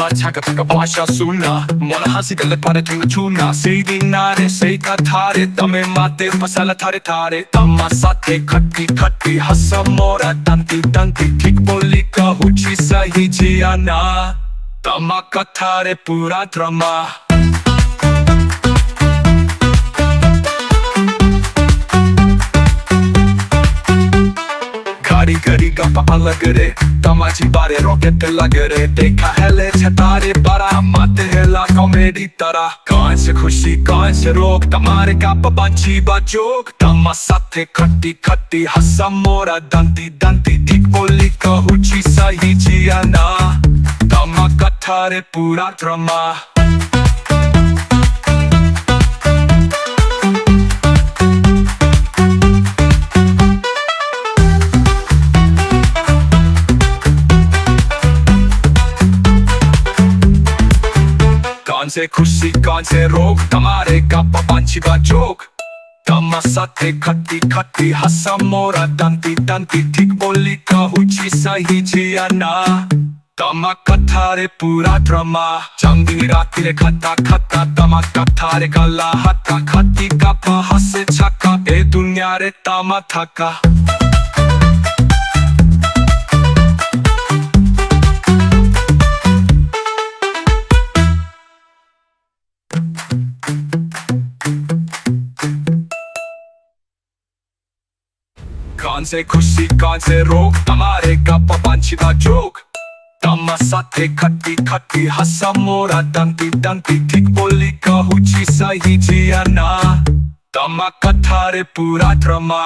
차갑다가 마셔 수나 뭐나 한시간을 바래 둥가 추나 세디 나래 세이가 타래 땀에 맞대 마살라 타래 타래 땀마 사태 컷디 컷디 하사 모라 딴띠 딴띠 킥볼리가 후치 사이지 않아 땀마까 타래 뿌라 드라마 가리가 पाला करे तमाची बारे रॉकेट लगरे देखा हेले छतारे बड़ा मत हेला कॉमेडी तरह कौन से खुशी कौन से रोक तमारे का पंछी बचोक तमा साथे खट्टी खट्टी हंसा मोरा दंती दंती ठीक बोली कहूची सही जिया ना तमा कथारे पूरा ड्रामा कौन से खुशी कौन से रोग तमारे का पंछी बचोक तमा साथे खट्टी खट्टी हंसा मोरा दंती दंती ठीक बोली कहूची सही जिया ना तमा कथारे पूरा ड्रामा चांदनी रातिरे खत्ता खत्ता तमा कथारे गला हत्ता खट्टी का हंसे छक्का ए दुनिया रे तमा थका कौन से खुशी कौन से रोग तमारे का पंछी बचोक तमा साथे खट्टी खट्टी हंसा मोरा दंती दंती ठीक बोली कहूची सही जिया ना तमा कथारे पूरा ड्रामा